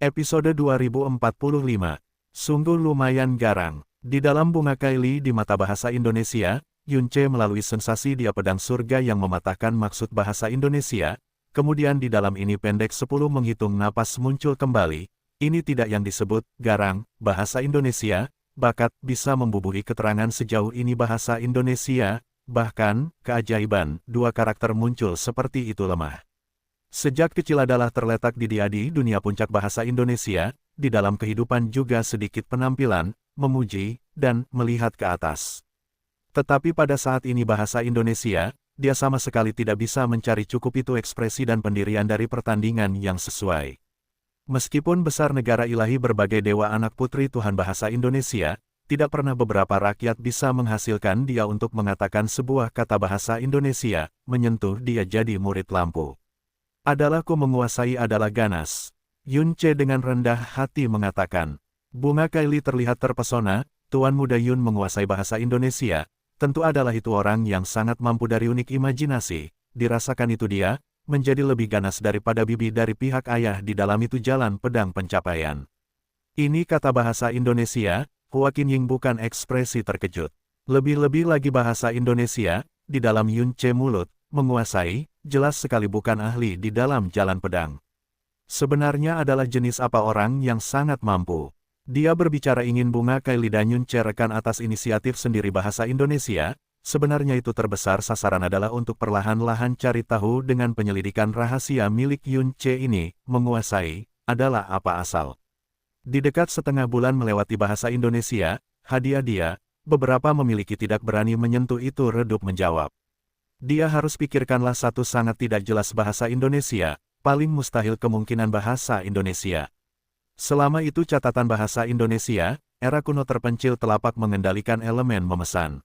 Episode 2045. Sungguh lumayan garang. Di dalam Bunga Kaili di mata bahasa Indonesia, Yunce melalui sensasi dia pedang surga yang mematahkan maksud bahasa Indonesia. Kemudian di dalam ini pendek 10 menghitung napas muncul kembali. Ini tidak yang disebut garang, bahasa Indonesia, bakat bisa membubuhi keterangan sejauh ini bahasa Indonesia, bahkan, keajaiban, dua karakter muncul seperti itu lemah. Sejak kecil adalah terletak di dia di dunia puncak bahasa Indonesia, di dalam kehidupan juga sedikit penampilan, memuji, dan melihat ke atas. Tetapi pada saat ini bahasa Indonesia, dia sama sekali tidak bisa mencari cukup itu ekspresi dan pendirian dari pertandingan yang sesuai. Meskipun besar negara ilahi berbagai dewa anak putri Tuhan bahasa Indonesia, tidak pernah beberapa rakyat bisa menghasilkan dia untuk mengatakan sebuah kata bahasa Indonesia, menyentuh dia jadi murid lampu. Adalah ku menguasai adalah ganas. Yunce dengan rendah hati mengatakan. Bunga Kaili terlihat terpesona, Tuan Muda Yun menguasai bahasa Indonesia, tentu adalah itu orang yang sangat mampu dari unik imajinasi, dirasakan itu dia, menjadi lebih ganas daripada bibi dari pihak ayah di dalam itu jalan pedang pencapaian. Ini kata bahasa Indonesia, Huakin Ying bukan ekspresi terkejut. Lebih-lebih lagi bahasa Indonesia, di dalam Yunce mulut, menguasai, jelas sekali bukan ahli di dalam jalan pedang. Sebenarnya adalah jenis apa orang yang sangat mampu. Dia berbicara ingin Bunga Kaili dan Yunce rekan atas inisiatif sendiri bahasa Indonesia, sebenarnya itu terbesar sasaran adalah untuk perlahan-lahan cari tahu dengan penyelidikan rahasia milik Yunce ini, menguasai, adalah apa asal. Di dekat setengah bulan melewati bahasa Indonesia, hadiah dia, beberapa memiliki tidak berani menyentuh itu redup menjawab. Dia harus pikirkanlah satu sangat tidak jelas bahasa Indonesia, paling mustahil kemungkinan bahasa Indonesia. Selama itu catatan bahasa Indonesia, era kuno terpencil telapak mengendalikan elemen memesan.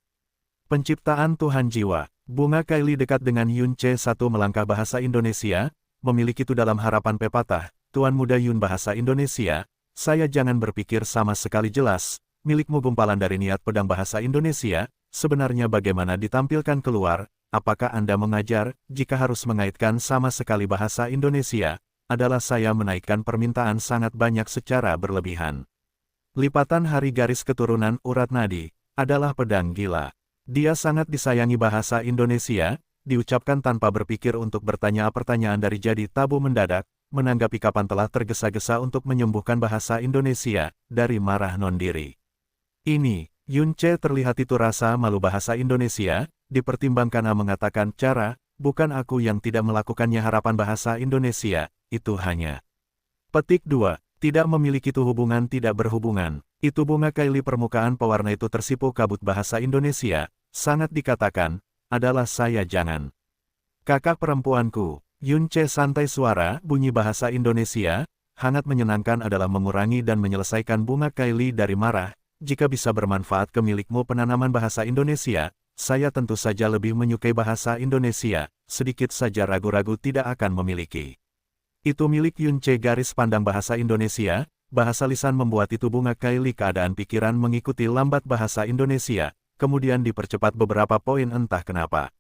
Penciptaan Tuhan Jiwa, Bunga Kaili dekat dengan Yunce satu melangkah bahasa Indonesia, memiliki itu dalam harapan pepatah, Tuan Muda Yun bahasa Indonesia, saya jangan berpikir sama sekali jelas, milikmu gumpalan dari niat pedang bahasa Indonesia, sebenarnya bagaimana ditampilkan keluar, apakah Anda mengajar, jika harus mengaitkan sama sekali bahasa Indonesia, adalah saya menaikkan permintaan sangat banyak secara berlebihan. Lipatan hari garis keturunan urat nadi, adalah pedang gila. Dia sangat disayangi bahasa Indonesia, diucapkan tanpa berpikir untuk bertanya pertanyaan dari jadi tabu mendadak, menanggapi kapan telah tergesa-gesa untuk menyembuhkan bahasa Indonesia, dari marah non-diri. Ini, Yunce terlihat itu rasa malu bahasa Indonesia, dipertimbangkan mengatakan cara, bukan aku yang tidak melakukannya harapan bahasa Indonesia, itu hanya. Petik 2, tidak memiliki itu hubungan tidak berhubungan, itu Bunga Kaili permukaan pewarna itu tersipu kabut bahasa Indonesia, sangat dikatakan, adalah saya jangan. Kakak perempuanku, Yunce santai suara, bunyi bahasa Indonesia, hangat menyenangkan adalah mengurangi dan menyelesaikan Bunga Kaili dari marah, jika bisa bermanfaat ke milikmu penanaman bahasa Indonesia, saya tentu saja lebih menyukai bahasa Indonesia, sedikit saja ragu-ragu tidak akan memiliki. Itu milik Yunce garis pandang bahasa Indonesia, bahasa lisan membuat itu Bunga Kaili keadaan pikiran mengikuti lambat bahasa Indonesia, kemudian dipercepat beberapa poin entah kenapa.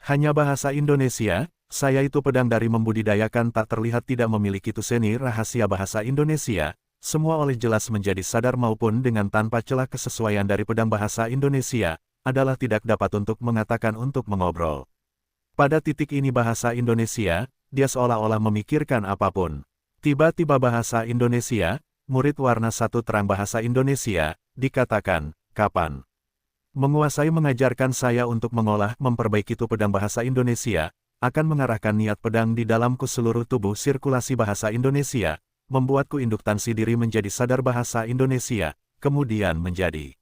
Hanya bahasa Indonesia, saya itu pedang dari membudidayakan tak terlihat tidak memiliki itu seni rahasia bahasa Indonesia, semua oleh jelas menjadi sadar maupun dengan tanpa celah kesesuaian dari pedang bahasa Indonesia, adalah tidak dapat untuk mengatakan untuk mengobrol. Pada titik ini bahasa Indonesia, dia seolah-olah memikirkan apapun. Tiba-tiba bahasa Indonesia, murid warna 1 terang bahasa Indonesia, dikatakan, kapan? Menguasai mengajarkan saya untuk mengolah memperbaiki itu pedang bahasa Indonesia, akan mengarahkan niat pedang di dalamku seluruh tubuh sirkulasi bahasa Indonesia, membuatku induktansi diri menjadi sadar bahasa Indonesia, kemudian menjadi.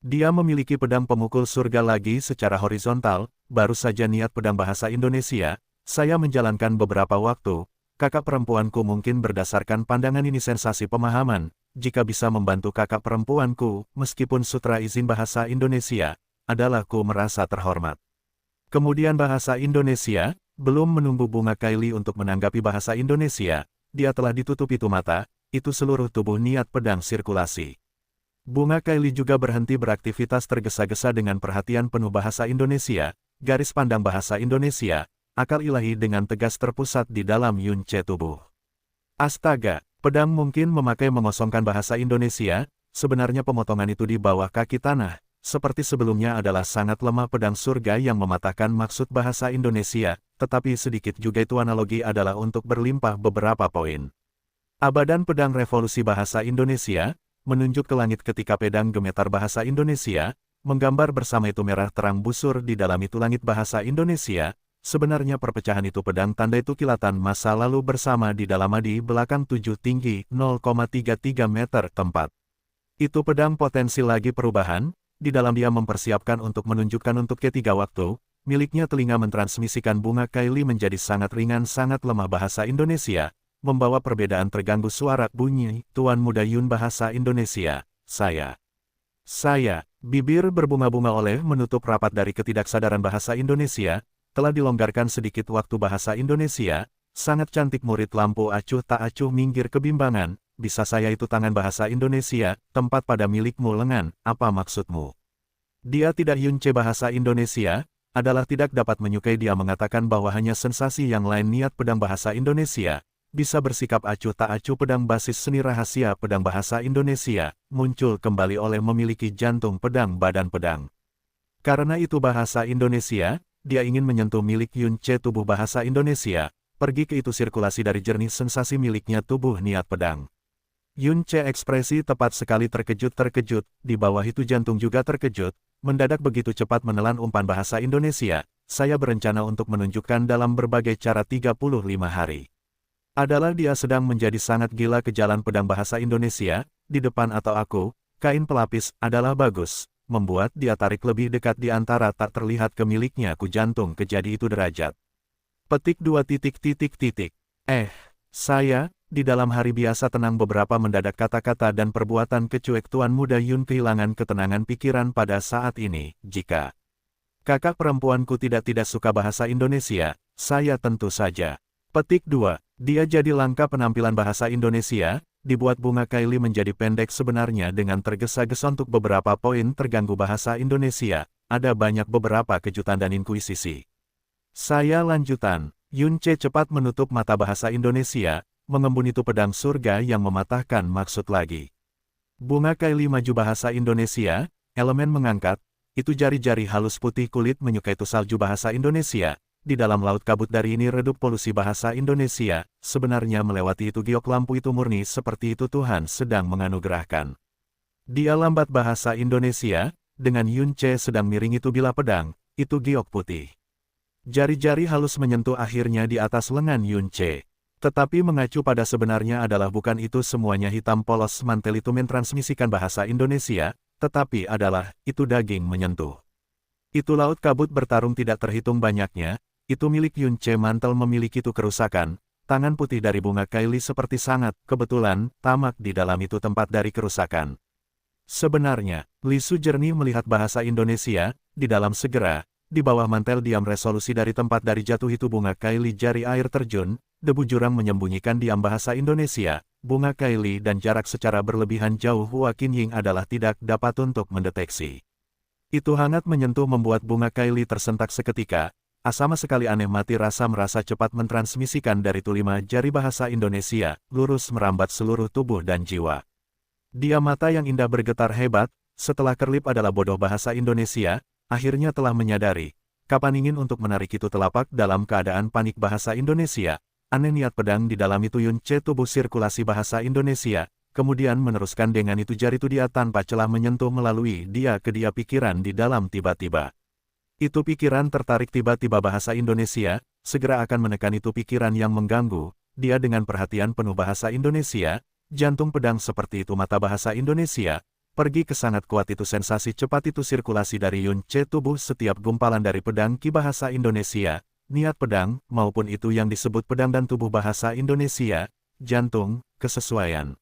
Dia memiliki pedang pemukul surga lagi secara horizontal, baru saja niat pedang bahasa Indonesia, saya menjalankan beberapa waktu, kakak perempuanku mungkin berdasarkan pandangan ini sensasi pemahaman, jika bisa membantu kakak perempuanku, meskipun sutra izin bahasa Indonesia, adalah ku merasa terhormat. Kemudian bahasa Indonesia, belum menunggu Bunga Kaili untuk menanggapi bahasa Indonesia, dia telah ditutup itu mata, itu seluruh tubuh niat pedang sirkulasi. Bunga Kaili juga berhenti beraktivitas tergesa-gesa dengan perhatian penuh bahasa Indonesia, garis pandang bahasa Indonesia, akal ilahi dengan tegas terpusat di dalam Yunce tubuh. Astaga, Pedang mungkin memakai mengosongkan bahasa Indonesia, sebenarnya pemotongan itu di bawah kaki tanah, seperti sebelumnya adalah sangat lemah pedang surga yang mematahkan maksud bahasa Indonesia, tetapi sedikit juga itu analogi adalah untuk berlimpah beberapa poin. Abadan pedang revolusi bahasa Indonesia, menunjuk ke langit ketika pedang gemetar bahasa Indonesia, menggambar bersama itu merah terang busur di dalam itu langit bahasa Indonesia. Sebenarnya perpecahan itu pedang tanda itu kilatan masa lalu bersama di dalam di belakang 7 tinggi 0,33 meter tempat. Itu pedang potensi lagi perubahan, di dalam dia mempersiapkan untuk menunjukkan untuk ketiga waktu, miliknya telinga mentransmisikan bunga Kylie menjadi sangat ringan sangat lemah bahasa Indonesia, membawa perbedaan terganggu suara bunyi, Tuan Muda Yun bahasa Indonesia, saya, bibir berbunga-bunga oleh menutup rapat dari ketidaksadaran bahasa Indonesia, telah dilonggarkan sedikit waktu bahasa Indonesia, sangat cantik murid lampu acuh tak acuh minggir kebimbangan, bisa saya itu tangan bahasa Indonesia, tempat pada milikmu lengan, apa maksudmu? Dia tidak Yunce bahasa Indonesia, adalah tidak dapat menyukai dia mengatakan bahwa hanya sensasi yang lain niat pedang bahasa Indonesia, bisa bersikap acuh tak acuh pedang basis seni rahasia pedang bahasa Indonesia, muncul kembali oleh memiliki jantung pedang badan pedang. Karena itu bahasa Indonesia, dia ingin menyentuh milik Yunce tubuh bahasa Indonesia, pergi ke itu sirkulasi dari jernih sensasi miliknya tubuh niat pedang. Yunce ekspresi tepat sekali terkejut-terkejut, di bawah itu jantung juga terkejut, mendadak begitu cepat menelan umpan bahasa Indonesia, saya berencana untuk menunjukkan dalam berbagai cara 35 hari. Adalah dia sedang menjadi sangat gila ke jalan pedang bahasa Indonesia, di depan atau aku, kain pelapis, adalah bagus. Membuat dia tarik lebih dekat di antara tak terlihat ke miliknya ku jantung ke jadi itu derajat. Petik 2 titik. Saya, di dalam hari biasa tenang beberapa mendadak kata-kata dan perbuatan kecuek Tuan Muda Yun kehilangan ketenangan pikiran pada saat ini, jika kakak perempuanku tidak suka bahasa Indonesia, saya tentu saja. Petik 2, dia jadi langka penampilan bahasa Indonesia, dibuat bunga Kylie menjadi pendek sebenarnya dengan tergesa-gesa untuk beberapa poin terganggu bahasa Indonesia, ada banyak beberapa kejutan dan inkuisisi. Saya lanjutan, Yunce cepat menutup mata bahasa Indonesia, mengembun itu pedang surga yang mematahkan maksud lagi. Bunga Kylie maju bahasa Indonesia, elemen mengangkat, itu jari-jari halus putih kulit menyukai itu salju bahasa Indonesia. Di dalam laut kabut dari ini redup polusi bahasa Indonesia, sebenarnya melewati itu giok lampu itu murni seperti itu Tuhan sedang menganugerahkan. Dia lambat bahasa Indonesia, dengan Yunce sedang miring itu bila pedang, itu giok putih. Jari-jari halus menyentuh akhirnya di atas lengan Yunce. Tetapi mengacu pada sebenarnya adalah bukan itu semuanya hitam polos mantel itu mentransmisikan bahasa Indonesia, tetapi adalah, itu daging menyentuh. Itu laut kabut bertarung tidak terhitung banyaknya, itu milik Yunce mantel memiliki itu kerusakan, tangan putih dari bunga Kylie seperti sangat, kebetulan, tamak di dalam itu tempat dari kerusakan. Sebenarnya, Lisu jernih melihat bahasa Indonesia, di dalam segera, di bawah mantel diam resolusi dari tempat dari jatuh itu bunga Kylie jari air terjun, debu jurang menyembunyikan diam bahasa Indonesia, bunga Kylie dan jarak secara berlebihan jauh Hua Qinying adalah tidak dapat untuk mendeteksi. Itu hangat menyentuh membuat bunga Kylie tersentak seketika, sama sekali aneh mati rasa merasa cepat mentransmisikan dari tulima jari bahasa Indonesia, lurus merambat seluruh tubuh dan jiwa. Dia mata yang indah bergetar hebat, setelah kerlip adalah bodoh bahasa Indonesia, akhirnya telah menyadari, kapan ingin untuk menarik itu telapak dalam keadaan panik bahasa Indonesia, aneh niat pedang di dalam itu Yunce tubuh sirkulasi bahasa Indonesia, kemudian meneruskan dengan itu jari itu dia tanpa celah menyentuh melalui dia ke dia pikiran di dalam tiba-tiba. Itu pikiran tertarik tiba-tiba bahasa Indonesia, segera akan menekan itu pikiran yang mengganggu, dia dengan perhatian penuh bahasa Indonesia, jantung pedang seperti itu mata bahasa Indonesia, pergi ke sangat kuat itu sensasi cepat itu sirkulasi dari Yunce tubuh setiap gumpalan dari pedang ki bahasa Indonesia, niat pedang, maupun itu yang disebut pedang dan tubuh bahasa Indonesia, jantung, kesesuaian.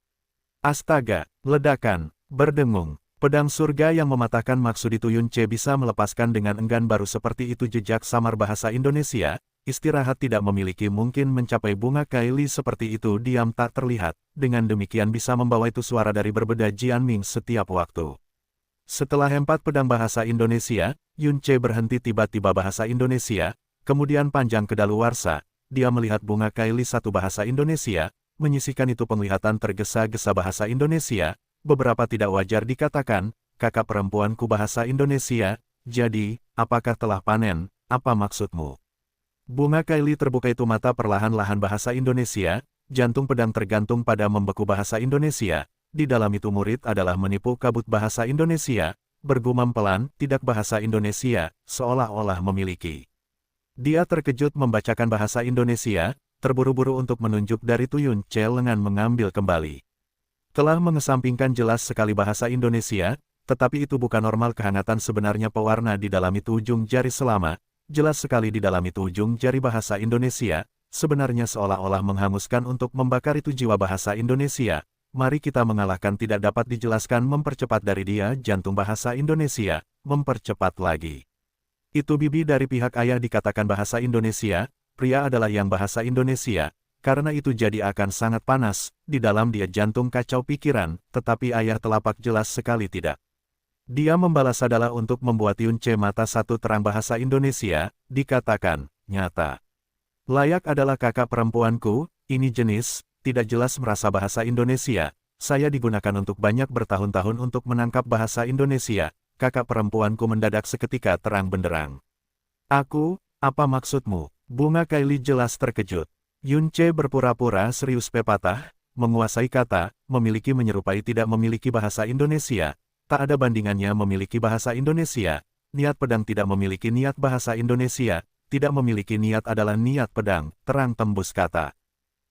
Astaga, ledakan, berdengung. Pedang surga yang mematahkan maksud itu Yunce bisa melepaskan dengan enggan baru seperti itu jejak samar bahasa Indonesia, istirahat tidak memiliki mungkin mencapai bunga Kylie seperti itu diam tak terlihat, dengan demikian bisa membawa itu suara dari berbeda Jianming setiap waktu. Setelah hempat pedang bahasa Indonesia, Yunce berhenti tiba-tiba bahasa Indonesia, kemudian panjang kedaluarsa, dia melihat bunga Kylie satu bahasa Indonesia, menyisihkan itu penglihatan tergesa-gesa bahasa Indonesia, beberapa tidak wajar dikatakan, kakak perempuanku bahasa Indonesia, jadi, apakah telah panen, apa maksudmu? Bunga Kylie terbuka itu mata perlahan-lahan bahasa Indonesia, jantung pedang tergantung pada membeku bahasa Indonesia, di dalam itu murid adalah menipu kabut bahasa Indonesia, bergumam pelan, tidak bahasa Indonesia, seolah-olah memiliki. Dia terkejut membacakan bahasa Indonesia, terburu-buru untuk menunjuk dari Tuyun Ce lengan mengambil kembali. Telah mengesampingkan jelas sekali bahasa Indonesia, tetapi itu bukan normal kehangatan sebenarnya pewarna di dalam itu ujung jari selama, jelas sekali di dalam itu ujung jari bahasa Indonesia, sebenarnya seolah-olah menghanguskan untuk membakar itu jiwa bahasa Indonesia. Mari kita mengalahkan tidak dapat dijelaskan mempercepat dari dia jantung bahasa Indonesia, mempercepat lagi. Itu bibi dari pihak ayah dikatakan bahasa Indonesia, pria adalah yang bahasa Indonesia, karena itu jadi akan sangat panas, di dalam dia jantung kacau pikiran, tetapi ayah telapak jelas sekali tidak. Dia membalas adalah untuk membuat Yun Ce mata satu terang bahasa Indonesia, dikatakan, nyata. Layak adalah kakak perempuanku, ini jenis, tidak jelas merasa bahasa Indonesia, saya digunakan untuk banyak bertahun-tahun untuk menangkap bahasa Indonesia. Kakak perempuanku mendadak seketika terang benderang. Aku, apa maksudmu? Bunga Kylie jelas terkejut. Yun Ce berpura-pura serius pepatah, menguasai kata, memiliki menyerupai tidak memiliki bahasa Indonesia, tak ada bandingannya memiliki bahasa Indonesia, niat pedang tidak memiliki niat bahasa Indonesia, tidak memiliki niat adalah niat pedang, terang tembus kata.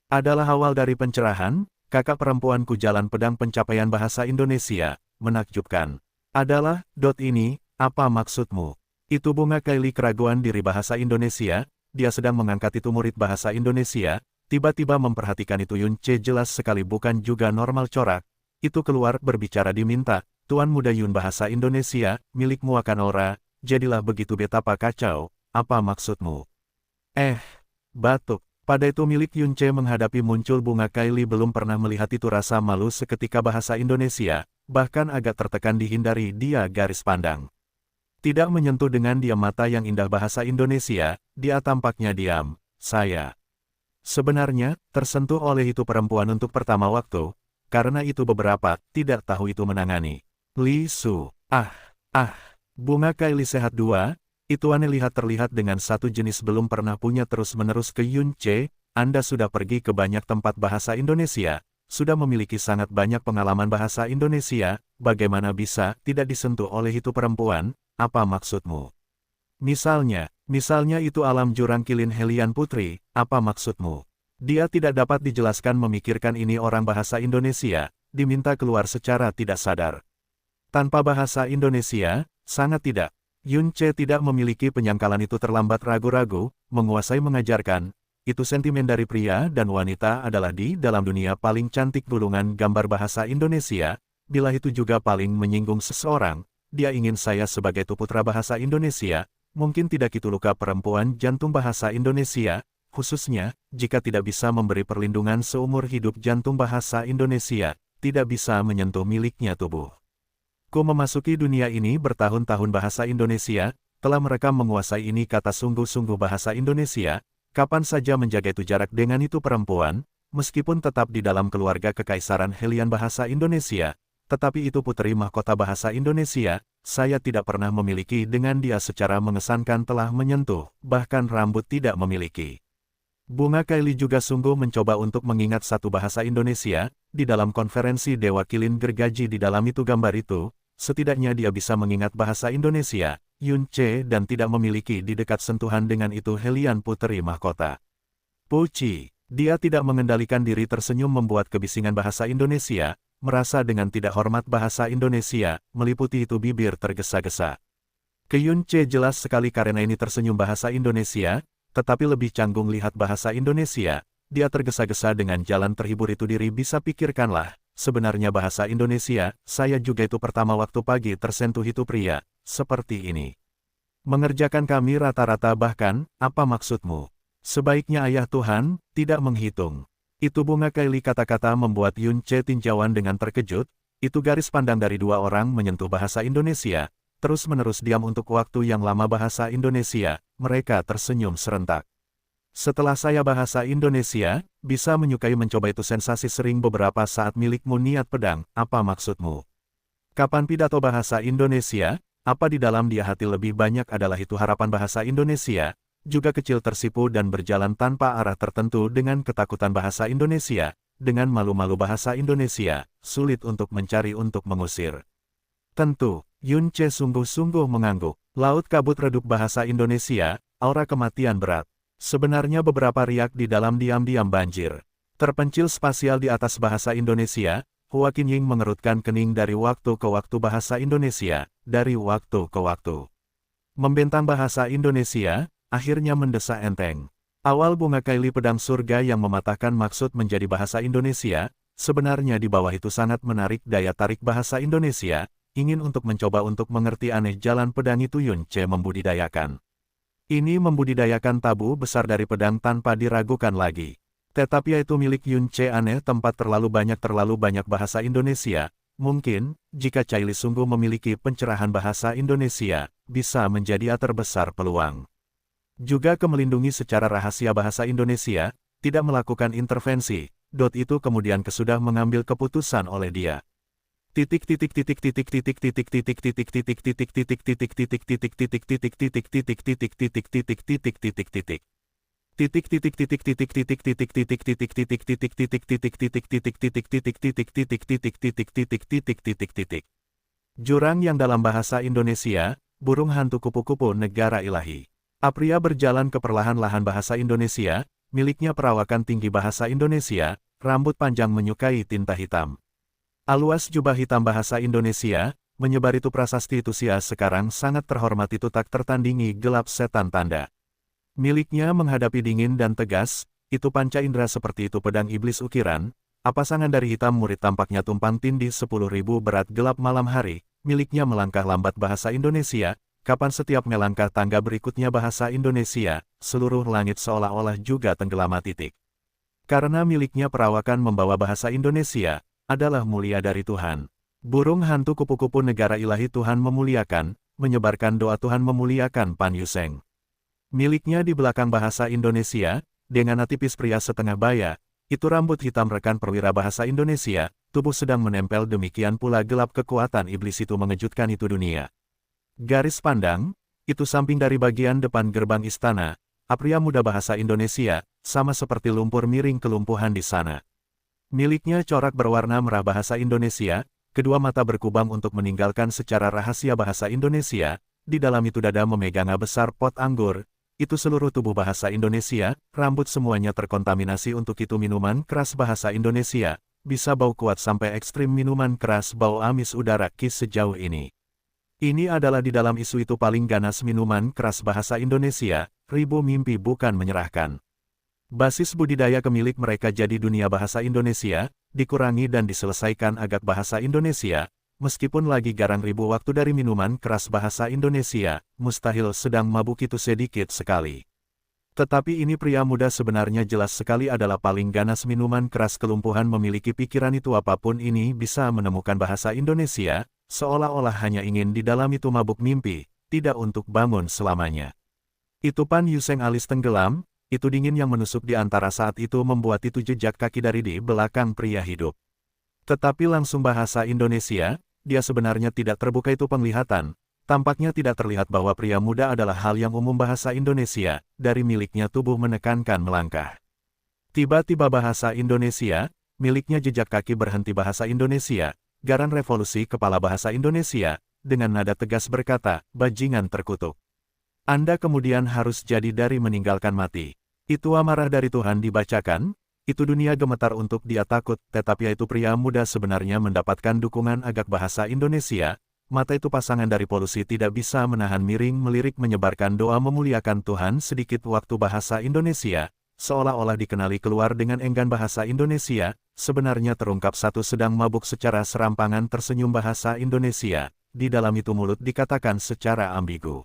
Adalah awal dari pencerahan, kakak perempuanku jalan pedang pencapaian bahasa Indonesia, menakjubkan. Adalah, ini, apa maksudmu? Itu Bunga Kylie keraguan diri bahasa Indonesia, dia sedang mengangkat itu murid bahasa Indonesia, tiba-tiba memperhatikan itu Yun Ce jelas sekali bukan juga normal corak, itu keluar berbicara diminta, Tuan Muda Yun bahasa Indonesia, milikmu akan ora, jadilah begitu betapa kacau, apa maksudmu? Batuk. Pada itu milik Yun Ce menghadapi muncul Bunga Kylie belum pernah melihat itu rasa malu seketika bahasa Indonesia, bahkan agak tertekan dihindari dia garis pandang. Tidak menyentuh dengan diam mata yang indah bahasa Indonesia, dia tampaknya diam, saya. Sebenarnya, tersentuh oleh itu perempuan untuk pertama waktu, karena itu beberapa, tidak tahu itu menangani. Li Su, Bunga Kylie sehat dua, itu aneh terlihat dengan satu jenis belum pernah punya terus-menerus ke Yun Ce, Anda sudah pergi ke banyak tempat bahasa Indonesia, sudah memiliki sangat banyak pengalaman bahasa Indonesia, bagaimana bisa tidak disentuh oleh itu perempuan, apa maksudmu? Misalnya itu alam jurang kilin Helian Putri, apa maksudmu? Dia tidak dapat dijelaskan memikirkan ini orang bahasa Indonesia, diminta keluar secara tidak sadar. Tanpa bahasa Indonesia, sangat tidak. Yun Ce tidak memiliki penyangkalan itu terlambat ragu-ragu, menguasai mengajarkan, itu sentimen dari pria dan wanita adalah di dalam dunia paling cantik gulungan gambar bahasa Indonesia, bila itu juga paling menyinggung seseorang, dia ingin saya sebagai putra bahasa Indonesia, mungkin tidak itu luka perempuan jantung bahasa Indonesia, khususnya, jika tidak bisa memberi perlindungan seumur hidup jantung bahasa Indonesia, tidak bisa menyentuh miliknya tubuh. Ku memasuki dunia ini bertahun-tahun bahasa Indonesia, telah mereka menguasai ini kata sungguh-sungguh bahasa Indonesia, kapan saja menjaga itu jarak dengan itu perempuan, meskipun tetap di dalam keluarga kekaisaran Helian bahasa Indonesia, tetapi itu puteri mahkota bahasa Indonesia, saya tidak pernah memiliki dengan dia secara mengesankan telah menyentuh, bahkan rambut tidak memiliki. Bunga Kylie juga sungguh mencoba untuk mengingat satu bahasa Indonesia, di dalam konferensi Dewa Kilin gergaji di dalam itu gambar itu, setidaknya dia bisa mengingat bahasa Indonesia, Yun Ce dan tidak memiliki di dekat sentuhan dengan itu Helian puteri mahkota. Puci, dia tidak mengendalikan diri tersenyum membuat kebisingan bahasa Indonesia, merasa dengan tidak hormat bahasa Indonesia, meliputi itu bibir tergesa-gesa. Ke Yun Ce jelas sekali karena ini tersenyum bahasa Indonesia, tetapi lebih canggung lihat bahasa Indonesia, dia tergesa-gesa dengan jalan terhibur itu diri bisa pikirkanlah, sebenarnya bahasa Indonesia, saya juga itu pertama waktu pagi tersentuh itu pria, seperti ini. Mengerjakan kami rata-rata bahkan, apa maksudmu? Sebaiknya ayah Tuhan, tidak menghitung. Itu Bunga Kylie kata-kata membuat Yun Ce tinjauan dengan terkejut, itu garis pandang dari dua orang menyentuh bahasa Indonesia, terus-menerus diam untuk waktu yang lama bahasa Indonesia, mereka tersenyum serentak. Setelah saya bahasa Indonesia, bisa menyukai mencoba itu sensasi sering beberapa saat milikmu niat pedang, apa maksudmu? Kapan pidato bahasa Indonesia, apa di dalam dia hati lebih banyak adalah itu harapan bahasa Indonesia, juga kecil tersipu dan berjalan tanpa arah tertentu dengan ketakutan bahasa Indonesia, dengan malu-malu bahasa Indonesia, sulit untuk mencari untuk mengusir. Tentu, Yun Che sungguh-sungguh mengangguk. Laut kabut redup bahasa Indonesia, aura kematian berat. Sebenarnya beberapa riak di dalam diam-diam banjir. Terpencil spasial di atas bahasa Indonesia, Hua Qinying mengerutkan kening dari waktu ke waktu bahasa Indonesia, dari waktu ke waktu. Membentang bahasa Indonesia, akhirnya mendesak enteng. Awal bunga kaili pedang surga yang mematahkan maksud menjadi bahasa Indonesia, sebenarnya di bawah itu sangat menarik daya tarik bahasa Indonesia, ingin untuk mencoba untuk mengerti aneh jalan pedang itu Yun Che membudidayakan. Ini membudidayakan tabu besar dari pedang tanpa diragukan lagi. Tetapi itu milik Yun Che aneh tempat terlalu banyak bahasa Indonesia. Mungkin, jika Caili sungguh memiliki pencerahan bahasa Indonesia, bisa menjadi terbesar peluang. Juga melindungi secara rahasia bahasa Indonesia, tidak melakukan intervensi, itu kemudian sudah mengambil keputusan oleh dia. Jurang yang dalam bahasa Indonesia, burung hantu kupu-kupu negara ilahi. Apria berjalan ke perlahan-lahan bahasa Indonesia, miliknya perawakan tinggi bahasa Indonesia, rambut panjang menyukai tinta hitam. Aluas jubah hitam bahasa Indonesia, menyebar itu prasasti itu sia sekarang sangat terhormat itu tak tertandingi gelap setan tanda. Miliknya menghadapi dingin dan tegas, itu panca indera seperti itu pedang iblis ukiran, pasangan dari hitam murid tampaknya tumpang tindih 10.000 berat gelap malam hari, miliknya melangkah lambat bahasa Indonesia, kapan setiap melangkah tangga berikutnya bahasa Indonesia, seluruh langit seolah-olah juga tenggelam titik. Karena miliknya perawakan membawa bahasa Indonesia, adalah mulia dari Tuhan. Burung hantu kupu-kupu negara ilahi Tuhan memuliakan, menyebarkan doa Tuhan memuliakan Pan Yuseng. Miliknya di belakang bahasa Indonesia, dengan tipis pria setengah baya, itu rambut hitam rekan perwira bahasa Indonesia, tubuh sedang menempel demikian pula gelap kekuatan iblis itu mengejutkan itu dunia. Garis pandang, itu samping dari bagian depan gerbang istana, pria muda bahasa Indonesia, sama seperti lumpur miring kelumpuhan di sana. Miliknya corak berwarna merah bahasa Indonesia, kedua mata berkubang untuk meninggalkan secara rahasia bahasa Indonesia, di dalam itu dada memegang besar pot anggur, itu seluruh tubuh bahasa Indonesia, rambut semuanya terkontaminasi untuk itu minuman keras bahasa Indonesia, bisa bau kuat sampai ekstrim minuman keras bau amis udara kis sejauh ini. Ini adalah di dalam isu itu paling ganas minuman keras bahasa Indonesia, ribu mimpi bukan menyerahkan. Basis budidaya kemilik mereka jadi dunia bahasa Indonesia, dikurangi dan diselesaikan agak bahasa Indonesia, meskipun lagi garang ribu waktu dari minuman keras bahasa Indonesia, mustahil sedang mabuk itu sedikit sekali. Tetapi ini pria muda sebenarnya jelas sekali adalah paling ganas minuman keras kelumpuhan memiliki pikiran itu apapun ini bisa menemukan bahasa Indonesia, seolah-olah hanya ingin di dalam itu mabuk mimpi, tidak untuk bangun selamanya. Itu Pan Yuseng alis tenggelam, itu dingin yang menusuk di antara saat itu membuat itu jejak kaki dari di belakang pria hidup. Tetapi langsung bahasa Indonesia, dia sebenarnya tidak terbuka itu penglihatan, tampaknya tidak terlihat bahwa pria muda adalah hal yang umum bahasa Indonesia, dari miliknya tubuh menekankan melangkah. Tiba-tiba bahasa Indonesia, miliknya jejak kaki berhenti bahasa Indonesia, garan revolusi kepala bahasa Indonesia, dengan nada tegas berkata, bajingan terkutuk. Anda kemudian harus jadi dari meninggalkan mati. Itu amarah dari Tuhan dibacakan, itu dunia gemetar untuk dia takut, tetapi itu pria muda sebenarnya mendapatkan dukungan agak bahasa Indonesia, mata itu pasangan dari polusi tidak bisa menahan miring melirik menyebarkan doa memuliakan Tuhan sedikit waktu bahasa Indonesia, seolah-olah dikenali keluar dengan enggan bahasa Indonesia, sebenarnya terungkap satu sedang mabuk secara serampangan tersenyum bahasa Indonesia, di dalam itu mulut dikatakan secara ambigu.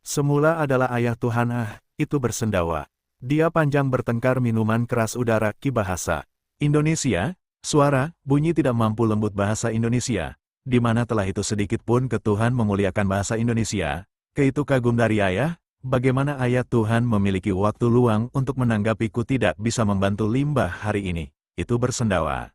Semula adalah ayah Tuhan itu bersendawa. Dia panjang bertengkar minuman keras udara ki bahasa Indonesia, suara, bunyi tidak mampu lembut bahasa Indonesia, di mana telah itu sedikit pun ke Tuhan memuliakan bahasa Indonesia, ke itu kagum dari ayah, Bagaimana ayat Tuhan memiliki waktu luang untuk menanggapiku tidak bisa membantu limbah hari ini? Itu bersendawa.